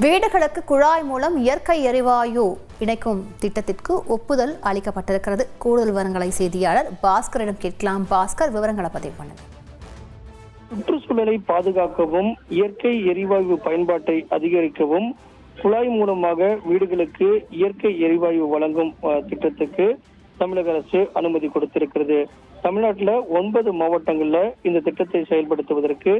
வீடுகளுக்கு குழாய் மூலம் இயற்கை எரிவாயு இணைக்கும் திட்டத்திற்கு ஒப்புதல் அளிக்கப்பட்டிருக்கிறது. கூடுதல் விவரங்களை செய்தியாளர் பாஸ்கரிடம் கேட்கலாம். பாஸ்கர், விவரங்களை பதிவு பண்ணுங்க. சுற்றுச்சூழலை பாதுகாக்கவும் இயற்கை எரிவாயு பயன்பாட்டை அதிகரிக்கவும் குழாய் மூலமாக வீடுகளுக்கு இயற்கை எரிவாயு வழங்கும் திட்டத்துக்கு தமிழக அரசு அனுமதி கொடுத்திருக்கிறது. தமிழ்நாட்டில் 9 மாவட்டங்கள்ல இந்த திட்டத்தை செயல்படுத்துவதற்கு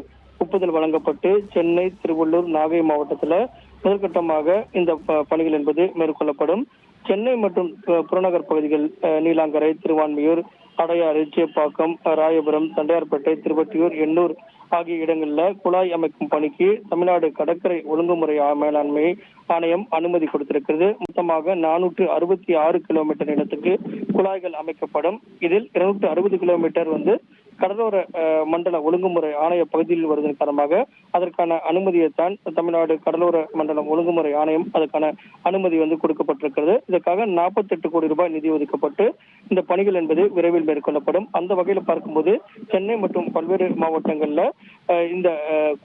ஒப்புதல் வழங்கப்பட்டு சென்னை, திருவள்ளூர், நாகை மாவட்டத்தில் முதற்கட்டமாக இந்த பணிகள் என்பது மேற்கொள்ளப்படும். சென்னை மற்றும் புறநகர் பகுதிகள் நீலாங்கரை, திருவான்மியூர், அடையாறு, சேப்பாக்கம், ராயபுரம், தண்டையார்பேட்டை, திருவொற்றியூர், எண்ணூர் ஆகிய இடங்களில் குழாய் அமைக்கும் பணிக்கு தமிழ்நாடு கடற்கரை ஒழுங்குமுறை மேலாண்மை ஆணையம் அனுமதி கொடுத்திருக்கிறது. மொத்தமாக 466 கிலோமீட்டர் நீளத்துக்கு குழாய்கள் அமைக்கப்படும். இதில் 260 கிலோமீட்டர் கடலோர மண்டல ஒழுங்குமுறை ஆணைய பகுதியில் வருவதன் காரணமாக அதற்கான அனுமதியைத்தான் தமிழ்நாடு கடலோர மண்டலம் ஒழுங்குமுறை ஆணையம் அதற்கான அனுமதி கொடுக்கப்பட்டிருக்கிறது. இதற்காக 48 கோடி ரூபாய் நிதி ஒதுக்கப்பட்டு இந்த பணிகள் என்பது விரைவில் மேற்கொள்ளப்படும். அந்த வகையில் பார்க்கும்போது சென்னை மற்றும் பல்வேறு மாவட்டங்கள்ல இந்த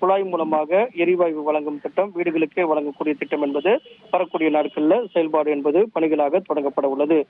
குழாய் மூலமாக எரிவாயு வழங்கும் திட்டம், வீடுகளுக்கே வழங்கக்கூடிய திட்டம் என்பது வரக்கூடிய நாட்களில் செயல்பாடு என்பது பணிகளாக தொடங்கப்பட உள்ளது.